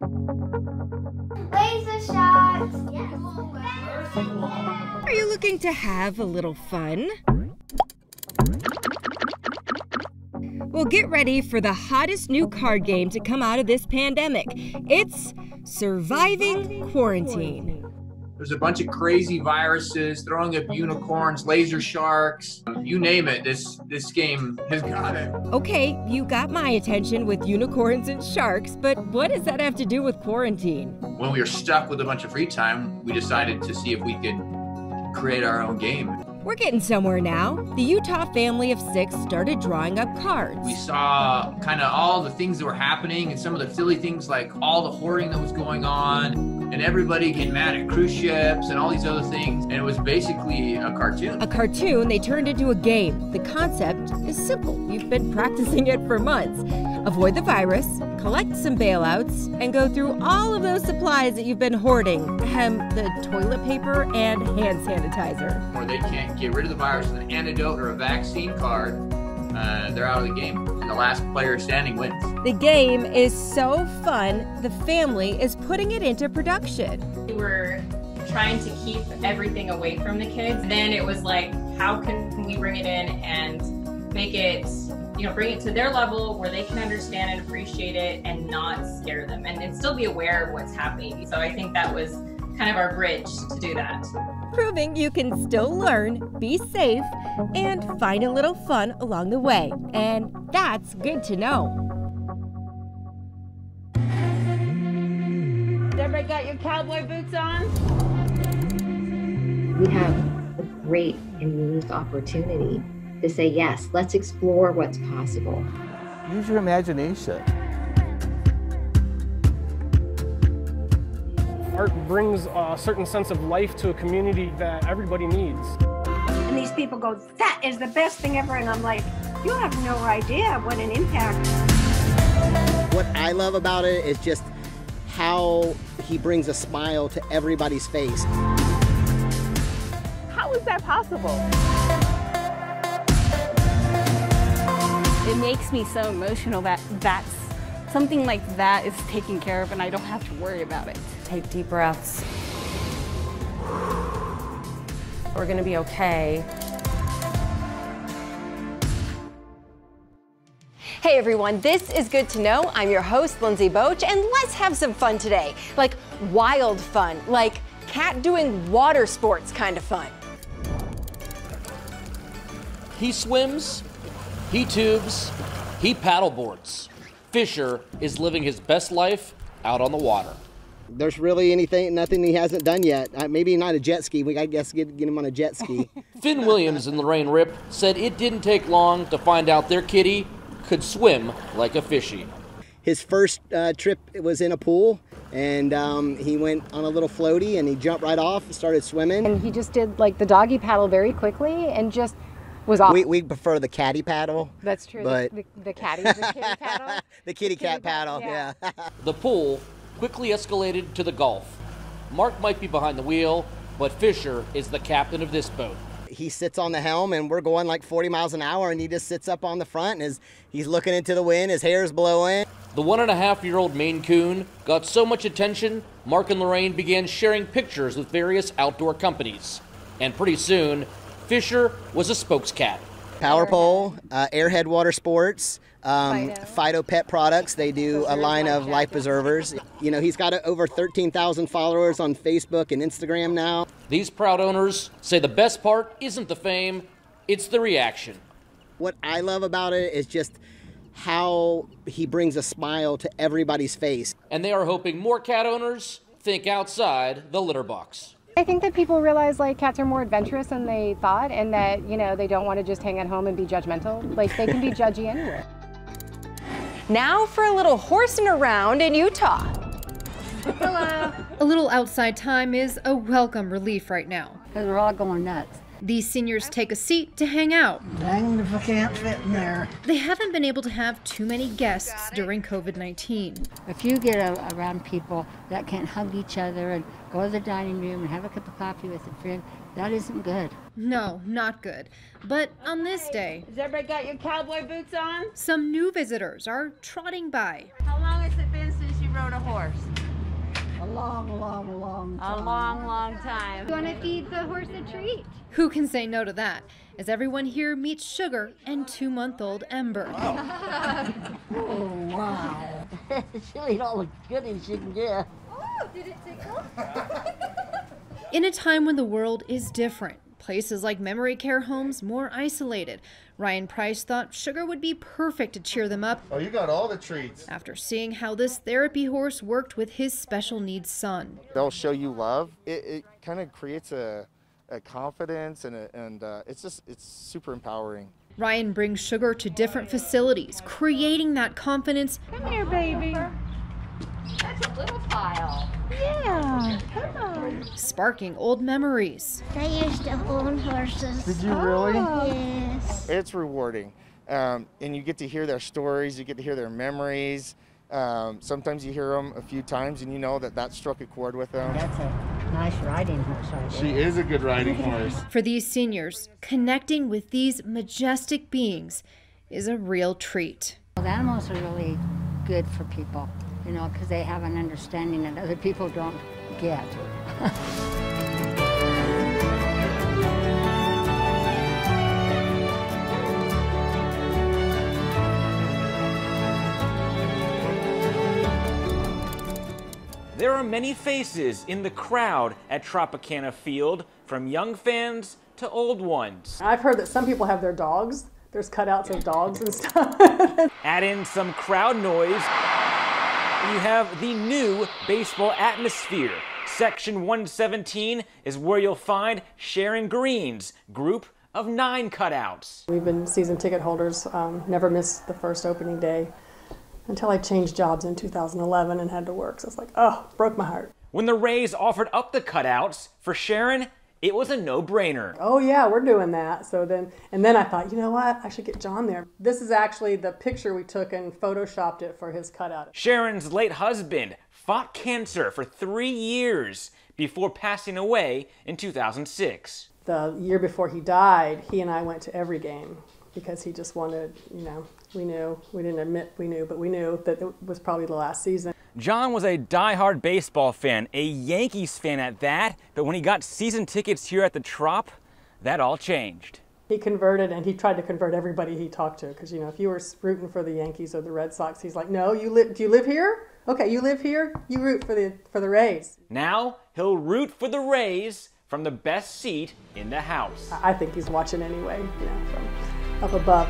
Laser shots! Yes. Are you looking to have a little fun? Well, get ready for the hottest new card game to come out of this pandemic. It's Surviving Quarantine. There's a bunch of crazy viruses, throwing up unicorns, laser sharks, you name it, this game has got it. Okay, you got my attention with unicorns and sharks, but what does that have to do with quarantine? When we were stuck with a bunch of free time, we decided to see if we could create our own game. We're getting somewhere now. The Utah family of 6 started drawing up cards. We saw kind of all the things that were happening and some of the silly things like all the hoarding that was going on and everybody getting mad at cruise ships and all these other things. And it was basically a cartoon. A cartoon they turned into a game. The concept is simple. You've been practicing it for months. Avoid the virus, collect some bailouts, and go through all of those supplies that you've been hoarding. The toilet paper and hand sanitizer. Or they can't get rid of the virus with an antidote or a vaccine card, they're out of the game. And the last player standing wins. The game is so fun, the family is putting it into production. We were trying to keep everything away from the kids. Then it was like, how can we bring it in and make it, bring it to their level where they can understand and appreciate it and not scare them and still be aware of what's happening. So I think that was kind of our bridge to do that. Proving you can still learn, be safe, and find a little fun along the way. And that's good to know. Everybody got your cowboy boots on? We have a great and unique opportunity to say, yes, let's explore what's possible. Use your imagination. Art brings a certain sense of life to a community that everybody needs. And these people go, that is the best thing ever. And I'm like, you have no idea what an impact. What I love about it is just how he brings a smile to everybody's face. How is that possible? It makes me so emotional that something like that is taken care of and I don't have to worry about it. Take deep breaths. We're gonna be okay. Hey everyone, this is Good to Know. I'm your host, Lindsay Boach, and let's have some fun today. Like wild fun, like cat doing water sports kind of fun. He swims, he tubes, he paddleboards. Fisher is living his best life out on the water. There's really nothing he hasn't done yet. Maybe not a jet ski. I guess get him on a jet ski. Finn Williams and Lorraine Ripp said it didn't take long to find out their kitty could swim like a fishy. His first trip was in a pool, and he went on a little floaty, and he jumped right off and started swimming. And he just did like the doggy paddle very quickly and just was off. We prefer the caddy paddle. That's true. But the caddy, the kitty paddle. The kitty cat paddle, yeah. The pool quickly escalated to the Gulf. Mark might be behind the wheel, but Fisher is the captain of this boat. He sits on the helm, and we're going like 40 miles an hour, and he just sits up on the front, and he's looking into the wind, his hair's blowing. The 1.5-year-old Maine Coon got so much attention, Mark and Lorraine began sharing pictures with various outdoor companies. And pretty soon, Fisher was a spokescat. Power Pole, Airhead Watersports, Fido Pet Products. They do a line of life preservers. He's got over 13,000 followers on Facebook and Instagram now. These proud owners say the best part isn't the fame, it's the reaction. What I love about it is just how he brings a smile to everybody's face. And they are hoping more cat owners think outside the litter box. I think that people realize like cats are more adventurous than they thought, and that they don't want to just hang at home and be judgmental. Like they can be judgy anywhere. Now for a little horsing around in Utah. Hello. A little outside time is a welcome relief right now. Because we're all going nuts. These seniors take a seat to hang out. Dang if I can't fit in there. They haven't been able to have too many guests during COVID-19. If you get around people that can't hug each other and go to the dining room and have a cup of coffee with a friend, that isn't good. No, not good. But on this day, has everybody got your cowboy boots on? Some new visitors are trotting by. How long has it been since you rode a horse? long, long, long time. A long, long time. You want to feed the horse a treat? Who can say no to that? As everyone here meets Sugar and 2-month-old Ember. Oh, wow. She'll eat all the goodies she can get. Oh, did it tickle? In a time when the world is different, places like memory care homes more isolated, Ryan Price thought Sugar would be perfect to cheer them up. Oh, you got all the treats. After seeing how this therapy horse worked with his special needs son. They'll show you love. It kind of creates a confidence and it's super empowering. Ryan brings Sugar to different facilities, creating that confidence. Come here, baby. That's a little pile. Yeah, come on. Sparking old memories. I used to own horses. Did you really? Yes. It's rewarding. And you get to hear their stories, you get to hear their memories. Sometimes you hear them a few times and you know that struck a chord with them. That's a nice riding horse right there. She is a good riding horse. For these seniors, connecting with these majestic beings is a real treat. Well, animals are really good for people, you know, because they have an understanding that other people don't get. There are many faces in the crowd at Tropicana Field, from young fans to old ones. I've heard that some people have their dogs. There's cutouts of dogs and stuff. Add in some crowd noise, and you have the new baseball atmosphere. Section 117 is where you'll find Sharon Green's group of 9 cutouts. We've been season ticket holders, never missed the first opening day until I changed jobs in 2011 and had to work. So it's like, oh, broke my heart. When the Rays offered up the cutouts, for Sharon, it was a no-brainer. Oh yeah, we're doing that. So then I thought, you know what? I should get John there. This is actually the picture we took and photoshopped it for his cutout. Sharon's late husband fought cancer for 3 years before passing away in 2006. The year before he died, he and I went to every game because he just wanted, you know, we didn't admit we knew, but we knew that it was probably the last season. John was a die-hard baseball fan, a Yankees fan at that, but when he got season tickets here at the Trop, that all changed. He converted, and he tried to convert everybody he talked to, because, you know, if you were rooting for the Yankees or the Red Sox, he's like, no, do you live here? Okay, you live here, you root for the Rays. Now he'll root for the Rays from the best seat in the house. I think he's watching anyway, you know, from up above.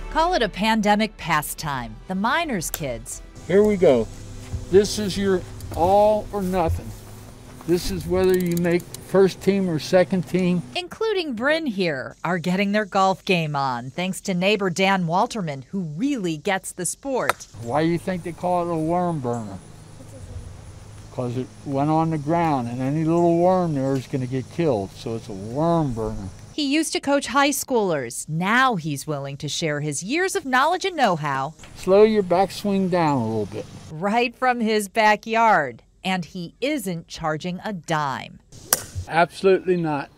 Call it a pandemic pastime. The miners' kids. Here we go. This is your all or nothing. This is whether you make first team or second team. Including Bryn here, are getting their golf game on, thanks to neighbor Dan Walterman, who really gets the sport. Why do you think they call it a worm burner? Because it went on the ground, and any little worm there is going to get killed, so it's a worm burner. He used to coach high schoolers. Now he's willing to share his years of knowledge and know-how. Slow your backswing down a little bit. Right from his backyard. And he isn't charging a dime. Absolutely not.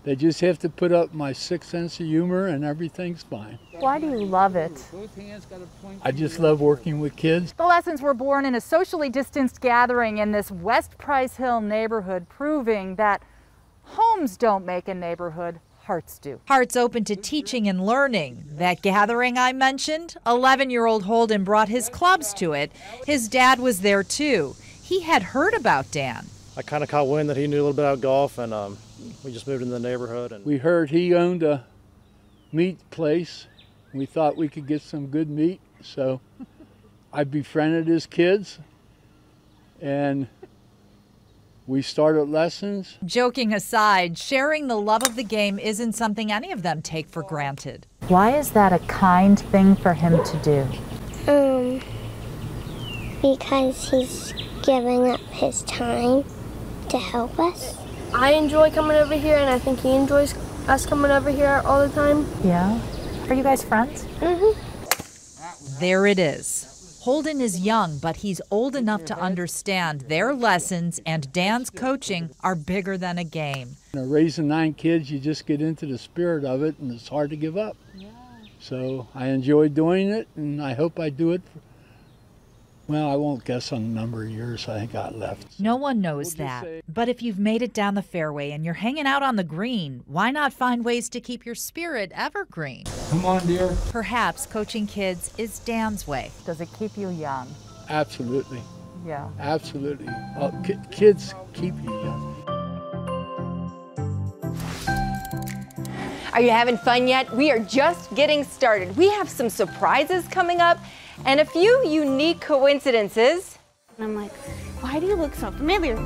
They just have to put up my 6th sense of humor and everything's fine. Why do you love it? I just love working with kids. The lessons were born in a socially distanced gathering in this West Price Hill neighborhood, proving that homes don't make a neighborhood, hearts do. Hearts open to teaching and learning. That gathering I mentioned, 11-year-old Holden brought his clubs to it. His dad was there too. He had heard about Dan. I kind of caught wind that he knew a little bit about golf, and we just moved into the neighborhood. And we heard he owned a meat place. We thought we could get some good meat, so I befriended his kids, and we started lessons. Joking aside, sharing the love of the game isn't something any of them take for granted. Why is that a kind thing for him to do? Because he's giving up his time to help us. I enjoy coming over here, and I think he enjoys us coming over here all the time. Yeah? Are you guys friends? There it is. Holden is young, but he's old enough to understand their lessons and Dan's coaching are bigger than a game. Raising 9 kids, you just get into the spirit of it, and it's hard to give up. So I enjoy doing it, and I hope I do it. Well, I won't guess on the number of years I got left. No one knows that. But if you've made it down the fairway and you're hanging out on the green, why not find ways to keep your spirit evergreen? Come on, dear. Perhaps coaching kids is Dan's way. Does it keep you young? Absolutely. Yeah. Absolutely. Kids keep you young. Are you having fun yet? We are just getting started. We have some surprises coming up and a few unique coincidences. And I'm like, why do you look so familiar?